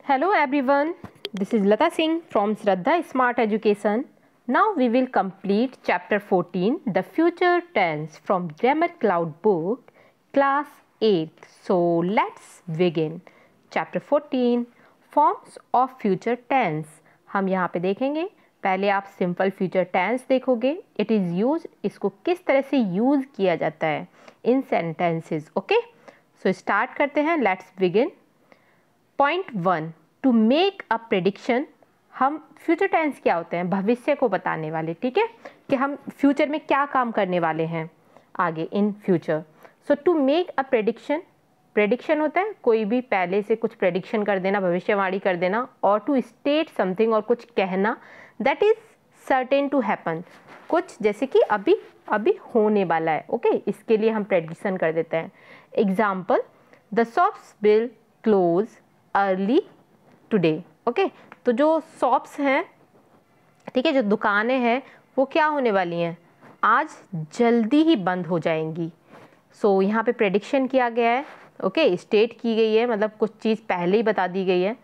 Hello everyone, this is Lata Singh from Shraddha Smart Education. Now we will complete chapter 14, the future tense from Grammar Cloud book, class 8. So let's begin. Chapter 14, forms of future tense. हम यहाँ पे देखेंगे, पहले आप simple future tense देखोगे. It is use, इसको किस तरह से यूज़ किया जाता है in sentences. Okay, so start करते हैं. Let's begin. Point 1, to make a prediction. हम फ्यूचर टेंस क्या होते हैं? भविष्य को बताने वाले. ठीक है, कि हम फ्यूचर में क्या काम करने वाले हैं आगे in future. So to make a prediction, prediction होता है कोई भी पहले से कुछ प्रेडिक्शन कर देना, भविष्यवाणी कर देना. और टू स्टेट समथिंग, और कुछ कहना that is certain to happen, कुछ जैसे कि अभी अभी होने वाला है. ओके, इसके लिए हम प्रेडिक्शन कर देते हैं. Example, the shops will close early today. Okay, तो जो शॉप्स हैं, ठीक है, जो दुकानें हैं, वो क्या होने वाली हैं? आज जल्दी ही बंद हो जाएंगी. सो यहाँ पे प्रेडिक्शन किया गया है. ओके, स्टेट की गई है, मतलब कुछ चीज़ पहले ही बता दी गई है.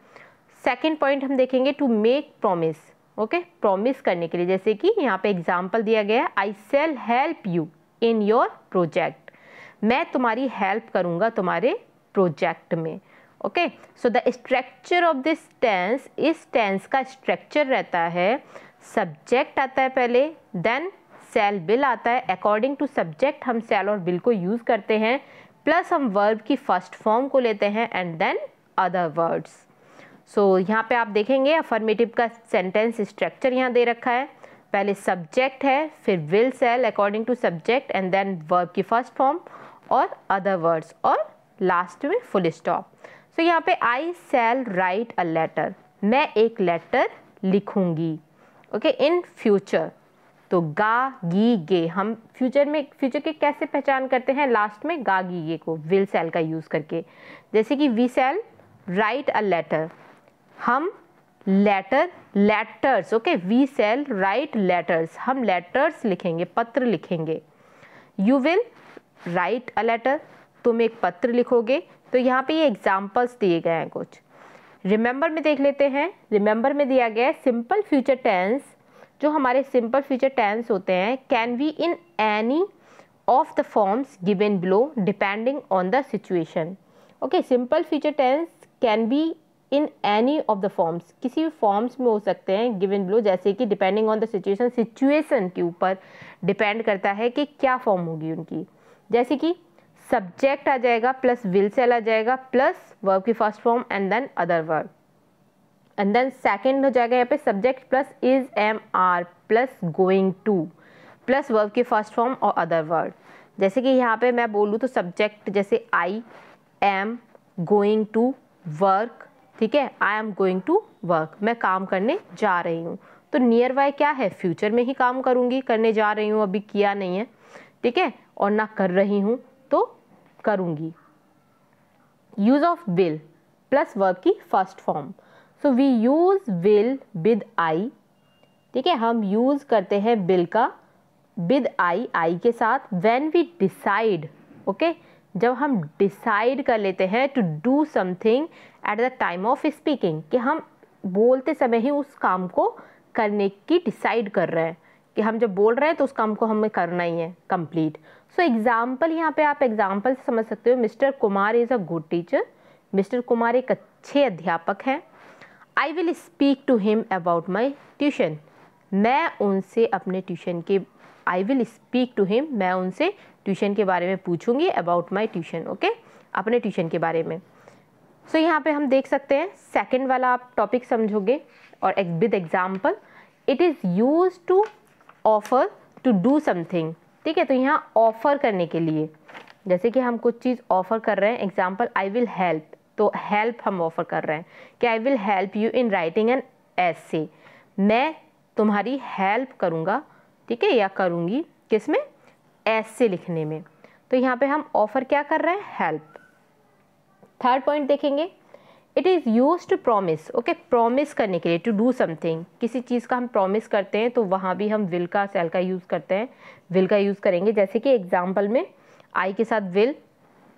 सेकंड पॉइंट हम देखेंगे, to make promise. Okay, promise करने के लिए, जैसे कि यहाँ पे एग्जाम्पल दिया गया है, I shall help you in your project. मैं तुम्हारी हेल्प करूँगा तुम्हारे प्रोजेक्ट में. Okay, so the structure of this tense, इस टेंस का स्ट्रक्चर रहता है, सब्जेक्ट आता है पहले, देन शैल विल आता है. अकॉर्डिंग टू सब्जेक्ट हम शैल और विल को यूज़ करते हैं, प्लस हम वर्ब की फर्स्ट फॉर्म को लेते हैं, एंड देन अदर वर्ड्स. सो यहाँ पे आप देखेंगे अफर्मेटिव का सेंटेंस स्ट्रक्चर यहाँ दे रखा है. पहले सब्जेक्ट है, फिर will shall according to subject, and then verb की फर्स्ट फॉर्म और अदर वर्ड्स, और लास्ट में फुल स्टॉप. सो यहाँ पे आई शैल राइट अ लेटर, मैं एक लेटर लिखूंगी. Okay, in future. तो गा गी गे, हम फ्यूचर में फ्यूचर के कैसे पहचान करते हैं? लास्ट में गा गी गे को विल शैल का यूज़ करके. जैसे कि we shall write a letter, हम letters. Okay, we shall write letters, हम लेटर्स लिखेंगे, पत्र लिखेंगे. You will write a letter, तुम एक पत्र लिखोगे. तो यहाँ पे ये एग्जाम्पल्स दिए गए हैं कुछ. रिमेंबर में देख लेते हैं. रिमेंबर में दिया गया है सिंपल फ्यूचर टेंस. जो हमारे सिंपल फ्यूचर टेंस होते हैं, can be in any of the forms given below depending on the situation. Okay, simple future tense can be in any of the forms, किसी भी फॉर्म्स में हो सकते हैं गिवन बिलो, जैसे कि depending on the situation, situation के ऊपर डिपेंड करता है कि क्या फॉर्म होगी उनकी. जैसे कि सब्जेक्ट आ जाएगा, प्लस विल शैल आ जाएगा, प्लस वर्ब की first form, and then other verb. And then second हो जाएगा यहाँ पे subject plus is am are plus going to, plus verb की फर्स्ट फॉर्म और अदर वर्ड. जैसे कि यहाँ पे मैं बोलूँ तो सब्जेक्ट जैसे I am going to work. ठीक है, I am going to work, मैं काम करने जा रही हूँ. तो नियर बाय क्या है? फ्यूचर में ही काम करूँगी, करने जा रही हूँ, अभी किया नहीं है. ठीक है, और ना कर रही हूँ तो करूँगी. Use of will plus verb की first form. So we use will with I. ठीक है, हम यूज करते हैं विल का विद आई, आई के साथ. व्हेन वी डिसाइड, ओके, जब हम डिसाइड कर लेते हैं to do something at the time of speaking, कि हम बोलते समय ही उस काम को करने की डिसाइड कर रहे हैं, कि हम जब बोल रहे हैं तो उस काम को हमें करना ही है कंप्लीट. सो एग्जाम्पल, यहाँ पे आप एग्जाम्पल से समझ सकते हो. Mr Kumar is a good teacher, Mr Kumar एक अच्छे अध्यापक हैं. I will speak to him about my tuition, मैं उनसे अपने ट्यूशन के, I will speak to him, मैं उनसे ट्यूशन के बारे में पूछूंगी, अबाउट माई ट्यूशन. ओके, अपने ट्यूशन के बारे में. सो यहाँ पे हम देख सकते हैं सेकंड वाला आप टॉपिक समझोगे, और with example. It is use to offer to do something. ठीक है, तो यहाँ ऑफर करने के लिए, जैसे कि हम कुछ चीज़ ऑफर कर रहे हैं. एग्जाम्पल, आई विल हेल्प, तो हेल्प हम ऑफर कर रहे हैं कि I will help you in writing an essay, मैं तुम्हारी हेल्प करूँगा. ठीक है, या करूँगी किस में? एसे लिखने में. तो यहाँ पे हम ऑफर क्या कर रहे हैं? हेल्प. थर्ड पॉइंट देखेंगे, it is use to promise. Okay, promise करने के लिए, टू डू समथिंग, किसी चीज़ का हम प्रॉमिस करते हैं तो वहाँ भी हम विल का शैल का यूज़ करते हैं, विल का यूज़ करेंगे. जैसे कि एग्जाम्पल में आई के साथ विल,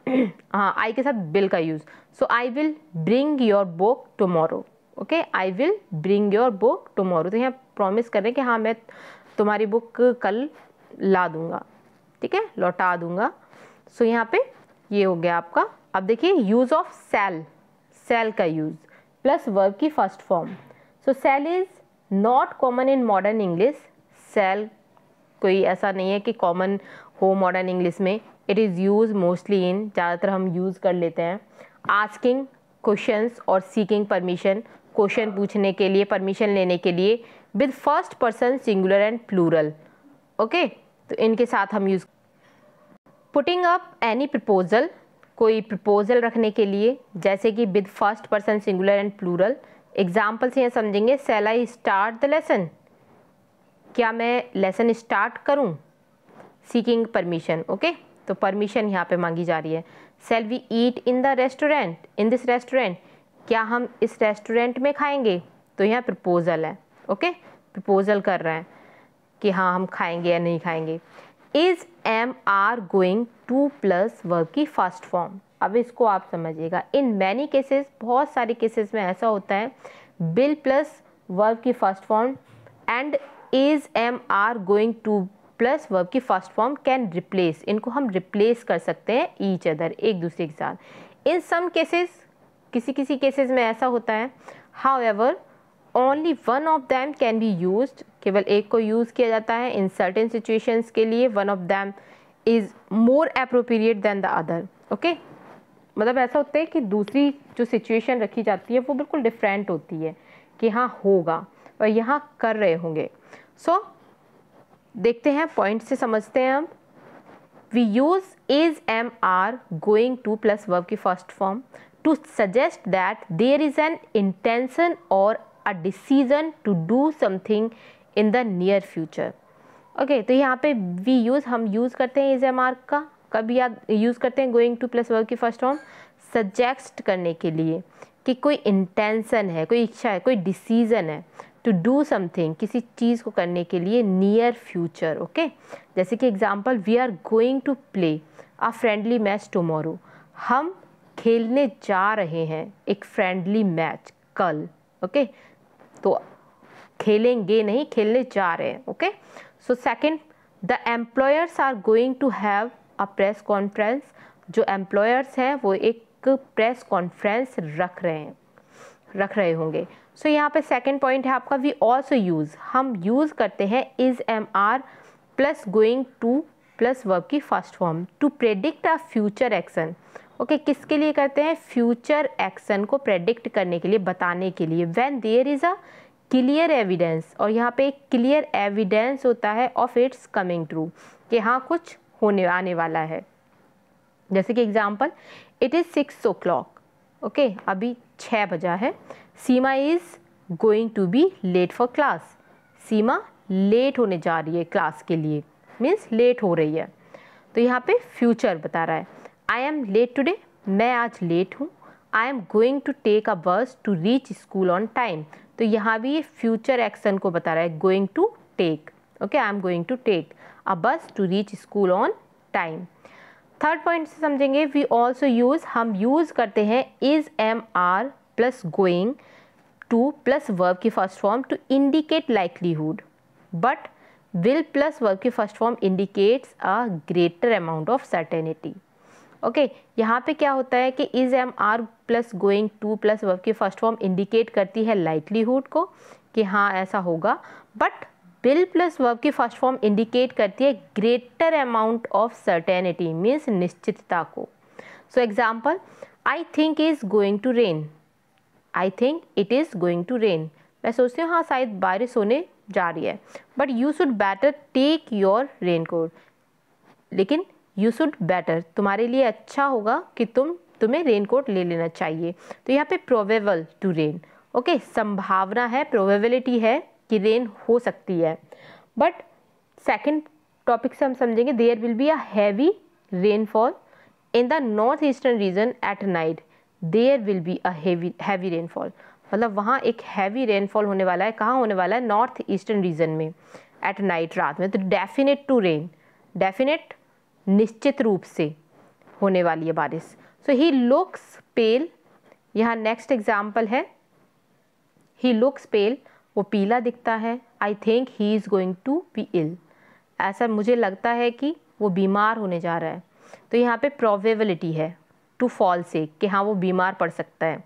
हाँ, आई के साथ बिल का use. So I will bring your book tomorrow. Okay, I will bring your book tomorrow, तो यहाँ प्रॉमिस कर रहे हैं कि हाँ मैं तुम्हारी बुक कल ला दूंगा, ठीक है, लौटा दूंगा। सो यहाँ पे ये हो गया आपका। अब देखिए यूज़ ऑफ सेल, सेल का यूज़ प्लस वर्ब की first form. So shall is not common in modern English. Shall कोई ऐसा नहीं है कि कॉमन हो मॉडर्न इंग्लिश में। It is use mostly in, ज़्यादातर हम यूज़ कर लेते हैं आस्किंग क्वेश्चंस और सीकिंग परमिशन, क्वेश्चन पूछने के लिए, परमिशन लेने के लिए, with first person singular and plural. Okay, तो इनके साथ हम use. Putting up any proposal, कोई प्रपोजल रखने के लिए, जैसे कि with first person singular and plural. Example से ये समझेंगे, shall I start the lesson, क्या मैं लेसन स्टार्ट करूं। सीकिंग परमिशन, ओके, तो परमिशन यहाँ पे मांगी जा रही है। Shall we eat in the restaurant, in this restaurant, क्या हम इस रेस्टोरेंट में खाएंगे, तो यहाँ प्रपोजल है। ओके, प्रपोजल कर रहे हैं कि हाँ हम खाएंगे या नहीं खाएंगे। Is am are going to plus verb की फर्स्ट फॉर्म। अब इसको आप समझिएगा, इन मैनी केसेस, बहुत सारे केसेस में ऐसा होता है बिल प्लस वर्ब की first form and is am are going to plus verb की फर्स्ट फॉर्म कैन रिप्लेस, इनको हम रिप्लेस कर सकते हैं ईच अदर, एक दूसरे के साथ। इन सम केसेस, किसी किसी केसेस में ऐसा होता है। However only one of them can be used, केवल एक को यूज़ किया जाता है इन सर्टेन सिचुएशंस के लिए। One of them is more appropriate than the other. Okay, मतलब ऐसा होता है कि दूसरी जो सिचुएशन रखी जाती है वो बिल्कुल डिफरेंट होती है कि हाँ होगा और यहाँ कर रहे होंगे। सो देखते हैं, पॉइंट से समझते हैं हम। We use is am are going to plus verb की first form to suggest that there is an intention और a decision to do something in the near future. Okay, तो यहाँ पे वी यूज, हम यूज़ करते हैं is am are का, कब याद यूज़ करते हैं गोइंग टू प्लस वर्ब की फर्स्ट फॉर्म, सजेस्ट करने के लिए कि कोई इंटेंशन है, कोई इच्छा है, कोई डिसीजन है, टू डू समथिंग, किसी चीज़ को करने के लिए नियर फ्यूचर। ओके, जैसे कि example, we are going to play a friendly match tomorrow, हम खेलने जा रहे हैं एक फ्रेंडली मैच कल। ओके, तो खेलेंगे नहीं, खेलने जा रहे हैं। Okay, so second, the employers are going to have a press conference, जो एम्प्लॉयर्स हैं वो एक प्रेस कॉन्फ्रेंस रख रहे होंगे। सो यहाँ पे सेकंड पॉइंट है आपका, वी ऑल्सो यूज़, हम यूज़ करते हैं is am are plus going to plus verb की first form to predict a future action. Okay, किसके लिए करते हैं, फ्यूचर एक्शन को प्रेडिक्ट करने के लिए, बताने के लिए। When there is a clear evidence, और यहाँ पे एक क्लियर एविडेंस होता है ऑफ इट्स कमिंग ट्रू, कि हाँ कुछ होने आने वाला है। जैसे कि example, it is 6 o'clock, okay, अभी 6 बजा है। Seema is going to be late for class, Seema late होने जा रही है क्लास के लिए, मीन्स लेट हो रही है। तो यहाँ पे फ्यूचर बता रहा है। आई एम लेट टुडे, मैं आज लेट हूँ। I am going to take a bus to reach school on time, तो यहाँ भी ये फ्यूचर एक्शन को बता रहा है, going to take. Okay, I am going to take a bus to reach school on time. Third point से समझेंगे, वी ऑल्सो यूज़, हम यूज़ करते हैं is am are plus going to plus verb की first form to indicate likelihood, but will plus verb की first form indicates a greater amount of certainty. Okay, यहाँ पे क्या होता है कि is am are plus going to plus verb की first form indicate करती है लाइकलीहुड को कि हाँ ऐसा होगा, बट विल प्लस वर्ब की फर्स्ट फॉर्म इंडिकेट करती है greater amount of certainty, means निश्चितता को। So example, I think is going to rain, I think it is going to rain, मैं सोचती हूँ हाँ शायद बारिश होने जा रही है। But you should better take your raincoat, लेकिन यू शुड बेटर, तुम्हारे लिए अच्छा होगा कि तुम्हें रेन कोट ले लेना चाहिए। तो यहाँ पे प्रोबेबल टू रेन, ओके, संभावना है, प्रोबेबिलिटी है कि रेन हो सकती है। बट सेकंड टॉपिक से हम समझेंगे, there will be a heavy rainfall in the north eastern region at night, there will be a heavy rainfall, मतलब वहाँ एक हैवी रेनफॉल होने वाला है। कहाँ होने वाला है, नॉर्थ ईस्टर्न रीजन में, एट नाइट, रात में। तो डेफिनेट टू रेन, डेफिनेट निश्चित रूप से, होने वाली है बारिश। सो ही लुक्स पेल, यहाँ नेक्स्ट एग्जाम्पल है, ही लुक्स पेल, वो पीला दिखता है। I think he is going to be ill, ऐसा मुझे लगता है कि वो बीमार होने जा रहा है। तो यहाँ पे प्रोबेबिलिटी है टू फॉल सिक, कि हाँ वो बीमार पड़ सकता है।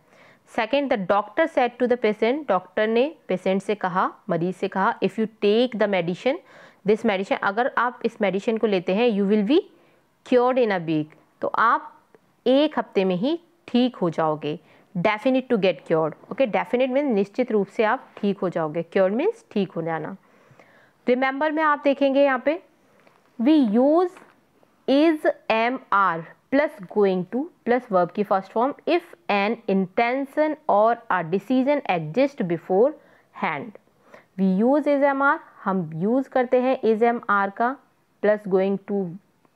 Second, the doctor said to the patient, doctor ने पेशेंट से कहा, मरीज से कहा, if you take the medicine, this medicine, अगर आप इस मेडिसिन को लेते हैं, you will be cured in a week, तो आप 1 हफ्ते में ही ठीक हो जाओगे। Definite to get cured, okay, definite means निश्चित रूप से आप ठीक हो जाओगे, क्योर्ड मीन्स ठीक हो जाना। रिमेंबर में आप देखेंगे यहाँ पे we use is am are plus going to plus verb की first form if an intention और a decision exist beforehand. We use is am are, हम यूज करते हैं इज एम आर का प्लस गोइंग टू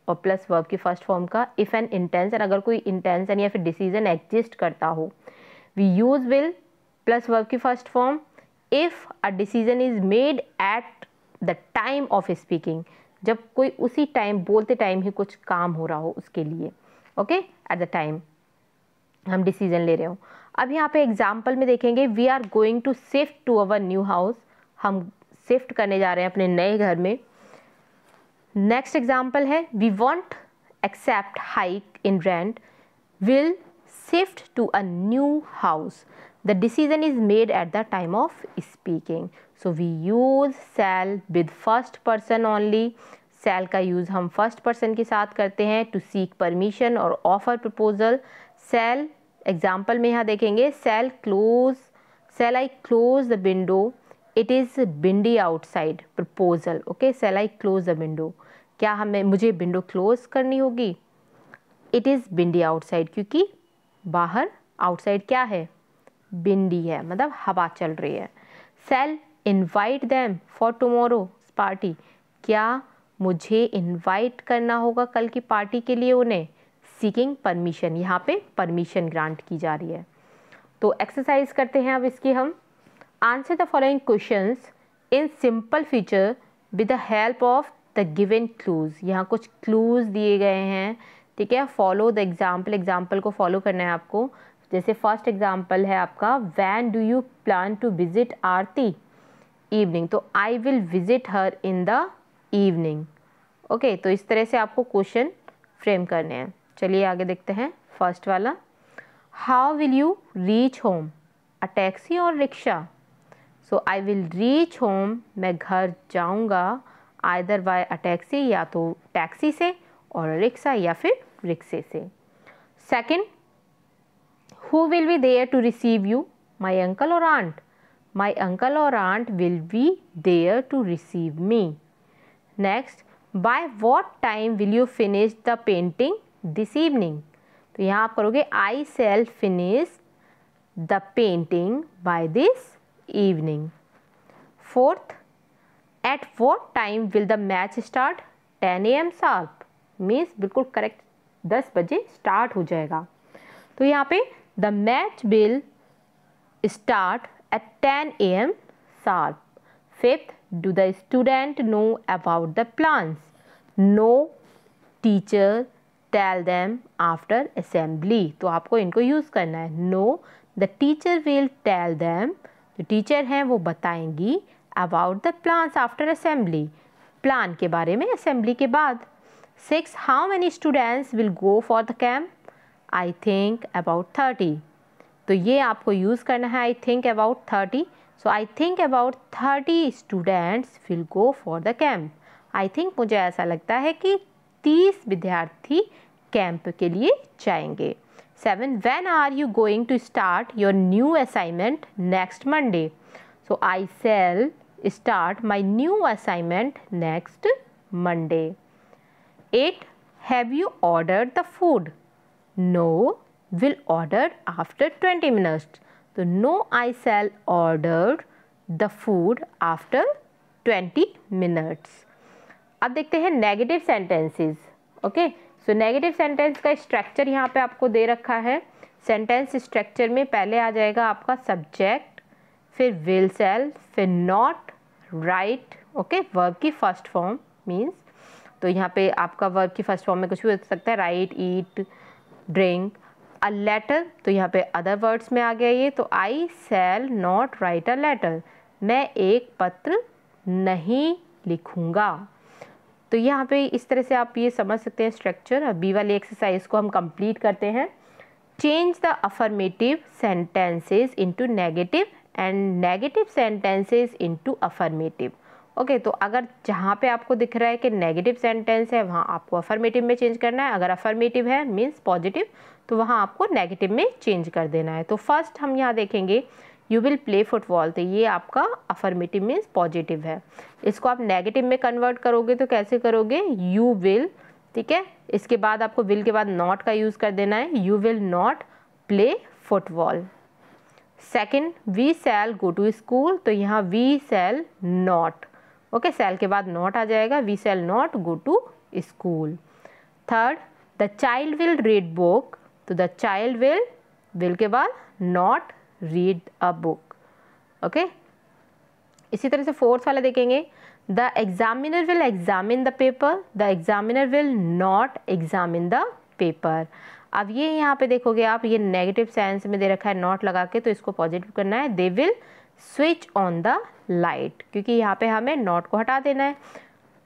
और plus verb की first form का if an intention, अगर कोई इंटेंशन या फिर डिसीजन एग्जिस्ट करता हो। We use will plus verb की first form if a decision is made at the time of speaking, जब कोई उसी टाइम बोलते टाइम ही कुछ काम हो रहा हो उसके लिए, ओके, एट द टाइम हम डिसीजन ले रहे हो। अब यहाँ पे एग्जाम्पल में देखेंगे we are going to shift to our new house, हम शिफ्ट करने जा रहे हैं अपने नए घर में। नेक्स्ट एग्जाम्पल है we won't accept hike in rent, will shift to a new house, the decision is made at the time of speaking. So we use shall with first person only, शैल का use हम first person के साथ करते हैं to seek permission और offer proposal. Shall example में यहाँ देखेंगे shall I close the window, it is windy outside, proposal, okay, shall I close the window, क्या मुझे विंडो क्लोज करनी होगी, इट इज़ विंडी आउटसाइड, क्योंकि बाहर आउटसाइड क्या है, विंडी है, मतलब हवा चल रही है। Shall invite them for tomorrow party, क्या मुझे इनवाइट करना होगा कल की पार्टी के लिए उन्हें, सीकिंग परमिशन, यहाँ पे परमिशन ग्रांट की जा रही है। तो एक्सरसाइज करते हैं अब इसकी हम। Answer the following questions in simple future with the help of the given clues, यहाँ कुछ क्लूज दिए गए हैं, ठीक है। फॉलो द एग्जाम्पल, एग्जाम्पल को फॉलो करना है आपको। जैसे फर्स्ट एग्जाम्पल है आपका when do you plan to visit Aarti, evening, तो I will visit her in the evening, okay. तो इस तरह से आपको क्वेश्चन फ्रेम करने हैं। चलिए आगे देखते हैं। फर्स्ट वाला, how will you reach home, a taxi और rickshaw, so I will reach home, मैं घर जाऊंगा आइदर बाय अ टैक्सी, या तो टैक्सी से, और रिक्शा या फिर रिक्शे से। Second, who will be there to receive you, my uncle और aunt, my uncle or aunt will be there to receive me. Next, by what time will you finish the painting this evening? तो यहाँ आप करोगे I shall finish the painting by this evening. Fourth, at what time will the match start? 10 AM sharp, means बिल्कुल correct 10 बजे start हो जाएगा। तो यहाँ पे the match will start at 10 AM sharp. Fifth, do the student know about the plans? No, teacher tell them after assembly. तो आपको इनको यूज़ करना है। No, the teacher will tell them, जो टीचर हैं वो बताएंगी about the plans after assembly, plan के बारे में असेंबली के बाद। 6, how many students will go for the camp? I think about 30. तो ये आपको यूज़ करना है I think about 30। So I think about 30 students will go for the camp, I think मुझे ऐसा लगता है कि 30 विद्यार्थी कैंप के लिए जाएंगे। 7, when are you going to start your new assignment next Monday, so I shall start my new assignment next Monday. 8, have you ordered the food? No, will order after 20 minutes. तो no, I shall order the food after 20 minutes. अब देखते हैं negative sentences, okay. So negative sentence का structure यहाँ पे आपको दे रखा है। सेंटेंस स्ट्रक्चर में पहले आ जाएगा आपका सब्जेक्ट, फिर विल शैल, फिर नॉट, राइट, ओके, वर्ब की फर्स्ट फॉर्म मीन्स, तो यहाँ पे आपका वर्ब की फर्स्ट फॉर्म में कुछ भी हो सकता है, write, eat, drink. A letter, तो यहाँ पे अदर वर्ड्स में आ गया ये, तो I shall not write a letter, मैं एक पत्र नहीं लिखूँगा। तो यहाँ पे इस तरह से आप ये समझ सकते हैं स्ट्रक्चर। अब बी वाली एक्सरसाइज को हम कंप्लीट करते हैं। Change the affirmative sentences into negative and negative sentences into affirmative. Okay, तो अगर जहाँ पे आपको दिख रहा है कि नेगेटिव सेंटेंस है वहाँ आपको अफर्मेटिव में चेंज करना है, अगर अफर्मेटिव है मीन्स पॉजिटिव तो वहाँ आपको नेगेटिव में चेंज कर देना है। तो फर्स्ट हम यहाँ देखेंगे यू विल प्ले फुटबॉल, तो ये आपका अफर्मेटिव मीन्स पॉजिटिव है। इसको आप नेगेटिव में कन्वर्ट करोगे तो कैसे करोगे, यू विल, ठीक है, इसके बाद आपको विल के बाद नॉट का यूज़ कर देना है, you will not play football. Second, we shall go to school, तो यहाँ we shall not, okay, shall के बाद नॉट आ जाएगा, we shall not go to school. Third, the child will read book, तो द चाइल्ड विल के बाद not read a book, okay. इसी तरह से फोर्थ वाला देखेंगे, the examiner will examine the paper, the examiner will not examine the paper. अब ये यहाँ पे देखोगे आप, ये नेगेटिव सेंस में दे रखा है नॉट लगा के, तो इसको पॉजिटिव करना है, they will switch on the light, क्योंकि यहाँ पे हमें नॉट को हटा देना है।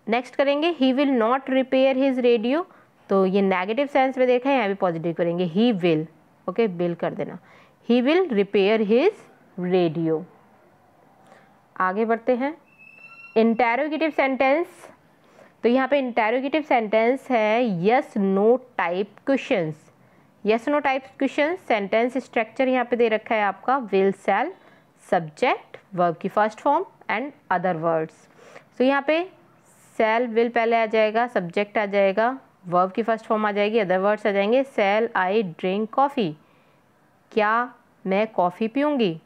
नेक्स्ट करेंगे, he will not repair his radio, तो ये नेगेटिव सेंस में देखा है, यहाँ भी पॉजिटिव करेंगे, ही विल, ओके, विल कर देना, he will repair his radio. आगे बढ़ते हैं, इंटेरोगेटिव सेंटेंस, तो यहाँ पे इंटेरोगेटिव सेंटेंस है yes no type questions. Yes no type question, sentence structure यहाँ पे दे रखा है आपका, विल शैल, सब्जेक्ट, वर्ब की first form and other words. तो यहाँ पे शैल विल पहले आ जाएगा, सब्जेक्ट आ जाएगा, वर्ब की फर्स्ट फॉर्म आ जाएगी, अदर वर्ड्स आ जाएंगे, शैल आई ड्रिंक कॉफ़ी, क्या मैं कॉफ़ी पीऊँगी,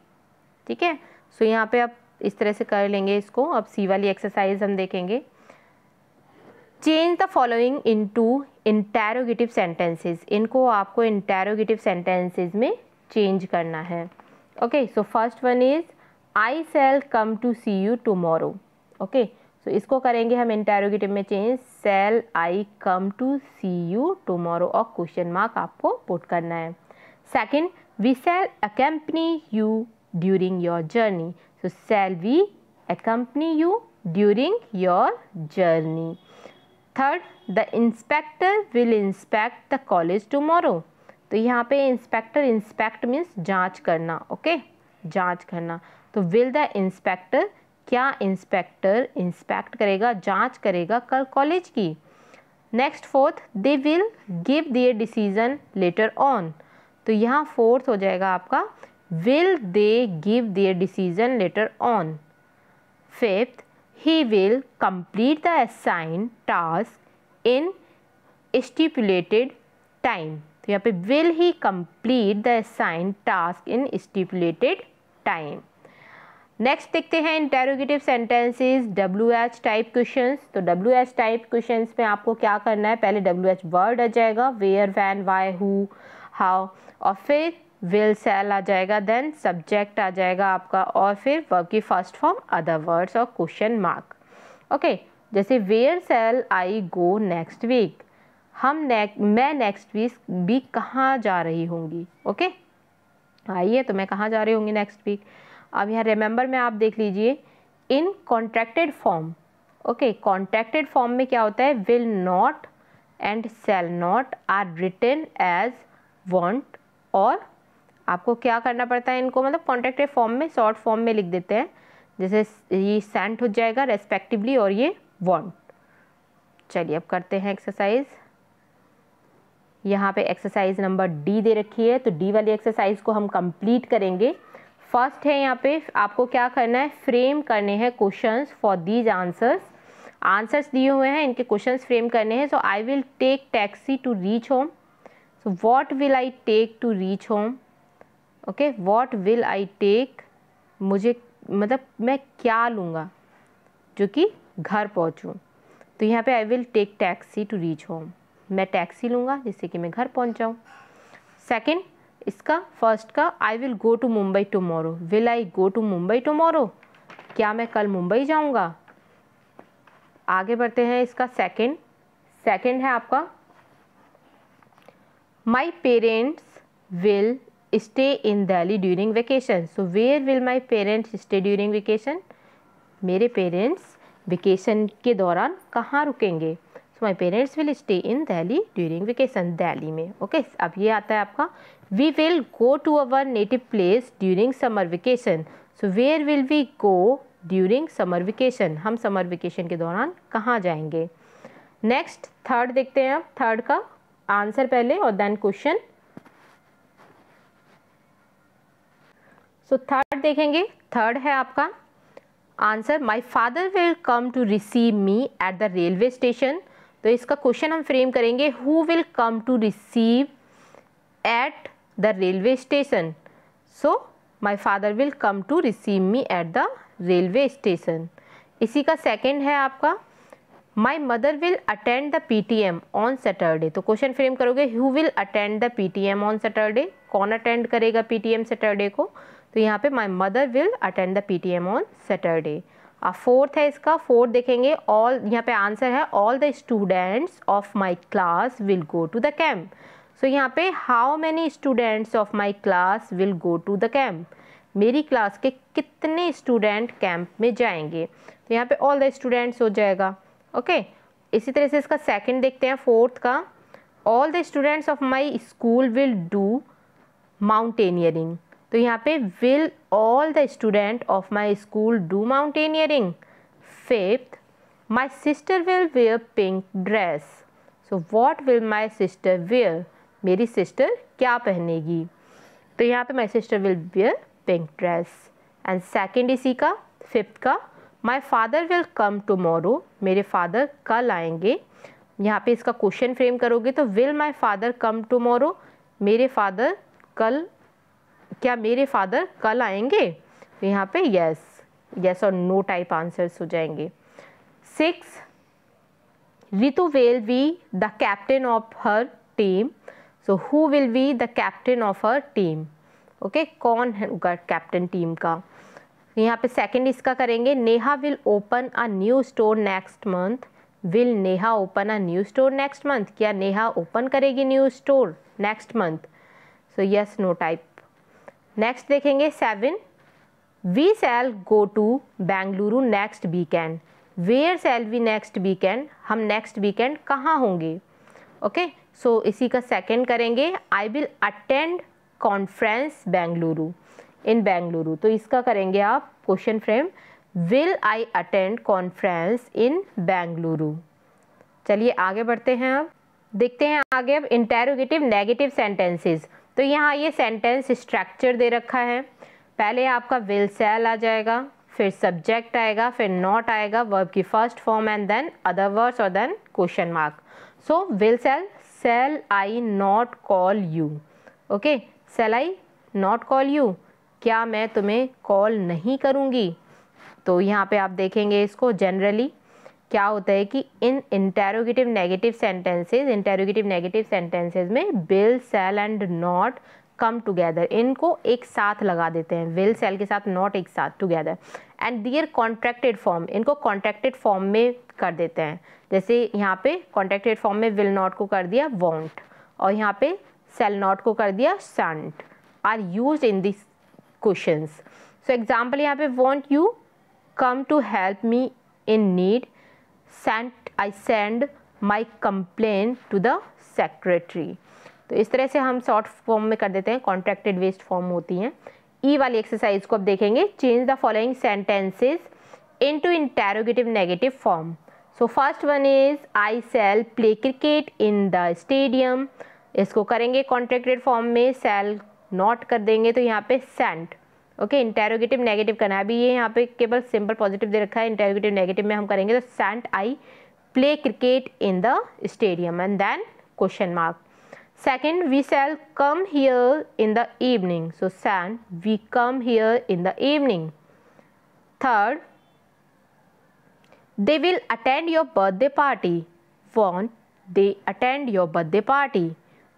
ठीक है। सो यहाँ पे आप इस तरह से कर लेंगे इसको। अब सी वाली एक्सरसाइज हम देखेंगे, change the following into interrogative sentences, इनको आपको इंटेरोगेटिव सेंटेंसेस में चेंज करना है। Okay, so first one is I shall come to see you tomorrow, okay, so इसको करेंगे हम इंटेरोगेटिव में change, shall I come to see you tomorrow, और क्वेश्चन मार्क आपको पुट करना है। Second, we shall accompany you during your journey, so shall we accompany you during your journey. Third, the inspector will inspect the college tomorrow, तो यहाँ पे inspector, inspect means जांच करना, okay, जांच करना, तो will the inspector, क्या inspector inspect करेगा, जांच करेगा कल कॉलेज की। Next fourth, they will give their decision later on, तो यहाँ फोर्थ हो जाएगा आपका will they give their decision later on. Fifth, he will complete the assigned task in stipulated time, तो यहाँ पे will he complete the assigned task in stipulated time. Next देखते हैं interrogative sentences, WH type questions, तो WH type questions में आपको क्या करना है, पहले WH वर्ड आ जाएगा, where, when, why, who, how, और फिर विल शैल आ जाएगा, देन सब्जेक्ट आ जाएगा आपका, और फिर वर्ब की फर्स्ट फॉर्म, अदर वर्ड्स और क्वेश्चन मार्क। ओके, जैसे where shall I go next week, मैं नेक्स्ट वीक कहाँ जा रही होंगी, ओके, आइए, तो मैं कहाँ जा रही होंगी नेक्स्ट वीक। अब यहाँ रिमेंबर में आप देख लीजिए, in contracted form, okay, contracted form में क्या होता है, will not and shall not are written as won't, और आपको क्या करना पड़ता है इनको, मतलब कॉन्ट्रैक्टेड फॉर्म में शॉर्ट फॉर्म में लिख देते हैं, जैसे ये सेंट हो जाएगा रेस्पेक्टिवली और ये वांट। चलिए अब करते हैं एक्सरसाइज। यहाँ पे एक्सरसाइज नंबर डी दे रखी है, तो डी वाली एक्सरसाइज को हम कंप्लीट करेंगे। फर्स्ट है यहाँ पे आपको क्या करना है, फ्रेम करने हैं questions for these answers, answers दिए हुए हैं, इनके क्वेश्चंस फ्रेम करने हैं। So I will take taxi to reach home, so what will I take to reach home, okay, what will I take, मुझे मतलब मैं क्या लूँगा जो कि घर पहुँचूँ, तो यहाँ पे I will take taxi to reach home, मैं टैक्सी लूँगा जिससे कि मैं घर पहुँच जाऊँ। सेकंड, इसका फर्स्ट का I will go to Mumbai tomorrow, will I go to Mumbai tomorrow, क्या मैं कल मुंबई जाऊँगा। आगे बढ़ते हैं, इसका सेकंड, सेकंड है आपका my parents will stay in Delhi during vacation. So where will my parents stay during vacation? मेरे पेरेंट्स वेकेशन के दौरान कहाँ रुकेंगे? So my parents will stay in Delhi during vacation, Delhi में। ओके, अब ये आता है आपका we will go to our native place during summer vacation. So where will we go during summer vacation? हम समर वेकेशन के दौरान कहाँ जाएंगे? नेक्स्ट थर्ड देखते हैं। अब थर्ड का आंसर पहले और देन क्वेश्चन। सो थर्ड देखेंगे। थर्ड है आपका answer my father will come to receive me at the railway station. तो इसका क्वेश्चन हम फ्रेम करेंगे who will come to receive at the railway station? So my father will come to receive me at the railway station. इसी का second है आपका my mother will attend the PTM on Saturday. तो question frame करोगे who will attend the PTM on Saturday? कौन attend करेगा PTM Saturday को? तो यहाँ पे my mother will attend the PTM on Saturday. Fourth है इसका। फोर्थ देखेंगे ऑल, यहाँ पे आंसर है all the students of my class will go to the camp. So यहाँ पे how many students of my class will go to the camp? मेरी class के कितने स्टूडेंट कैंप में जाएंगे? तो यहाँ पे ऑल द स्टूडेंट्स हो जाएगा। ओके, इसी तरह से इसका सेकंड देखते हैं। फोर्थ का all the students of my school will do mountaineering. तो यहाँ पे will all the student of my school do mountaineering. Fifth my sister will wear pink dress. So what will my sister wear? मेरी sister क्या पहनेगी? तो यहाँ पे my sister will wear pink dress. And second इसी का fifth का my father will come tomorrow. मेरे फादर कल आएंगे। यहाँ पे इसका क्वेश्चन फ्रेम करोगे तो will my father come tomorrow? मेरे फादर कल, क्या मेरे फादर कल आएंगे? तो यहाँ पे यस और नो टाइप आंसर्स हो जाएंगे। Six Ritu will be the captain of her team. So who will be the captain of her team? Okay, कौन होगा कैप्टन टीम का? यहाँ पे सेकंड इसका करेंगे Neha will open a new store next month. Will Neha open a new store next month? क्या नेहा ओपन करेगी new store next month? So yes no type. Next देखेंगे 7 we shall go to Bengaluru next weekend. Where shall we next weekend? हम next weekend कहाँ होंगे? Okay, so इसी का second करेंगे I will attend conference Bengaluru in Bengaluru. तो इसका करेंगे आप question frame will I attend conference in Bengaluru. चलिए आगे बढ़ते हैं। अब देखते हैं आगे अब इंटेरोगेटिव नेगेटिव सेंटेंसेस। तो यहाँ ये सेंटेंस स्ट्रक्चर दे रखा है। पहले आपका विल शैल आ जाएगा, फिर सब्जेक्ट आएगा, फिर नॉट आएगा, वर्ब की first form and then other words और then question mark. So will shall I not call you. Okay, shall I not call you? क्या मैं तुम्हें कॉल नहीं करूँगी? तो यहाँ पे आप देखेंगे इसको जनरली क्या होता है कि इन इंटेरोगेटिव नेगेटिव सेंटेंसेज में will shell and not come together, इनको एक साथ लगा देते हैं। विल शैल के साथ नॉट एक साथ together and their contracted form, इनको कॉन्ट्रैक्टेड फॉर्म में कर देते हैं। जैसे यहाँ पे कॉन्ट्रैक्टेड फॉर्म में विल नॉट को कर दिया वॉन्ट और यहाँ पे शैल नॉट को कर दिया shan't, are used in this questions. So example यहाँ पे won't you come to help me in need, I send my complaint to the secretary। तो इस तरह से हम शॉर्ट फॉर्म में कर देते हैं, कॉन्ट्रैक्टेड वेस्ट फॉर्म होती हैं। ई वाली एक्सरसाइज को अब देखेंगे change the following sentences into interrogative negative form. So first one is I shall play cricket in the stadium. इसको करेंगे कॉन्ट्रैक्टेड फॉर्म में, शैल नॉट कर देंगे तो यहाँ पे सेंट। ओके, इंटेरोगेटिव नेगेटिव करना है। अभी ये यहाँ पे केवल सिंपल पॉजिटिव दे रखा है, इंटेरोगेटिव नेगेटिव में हम करेंगे तो shan't I play cricket in the stadium and then question mark. Second we shall come here in the evening. So shan't we come here in the evening. Third they will attend your birthday party. Won't they attend your birthday party?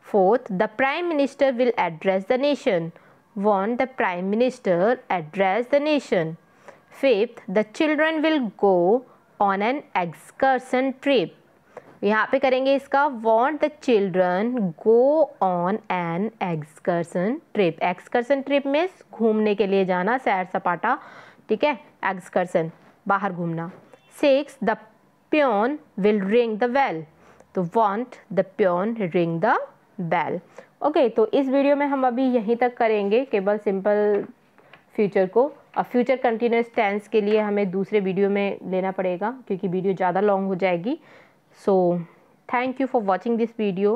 Fourth, the prime minister will address the nation. Won't the prime minister address the nation? Fifth, the children will go on an excursion trip. तो यहाँ पे करेंगे इसका want the children go on an excursion trip। excursion trip में घूमने के लिए जाना, सैर सपाटा, ठीक है, excursion बाहर घूमना। 6 the peon will ring the bell। तो want the peon ring the bell। Okay, तो इस वीडियो में हम अभी यहीं तक करेंगे केवल सिंपल फ्यूचर को। अब फ्यूचर कंटिन्यूस टेंस के लिए हमें दूसरे वीडियो में लेना पड़ेगा क्योंकि वीडियो ज़्यादा लॉन्ग हो जाएगी। So thank you for watching this video.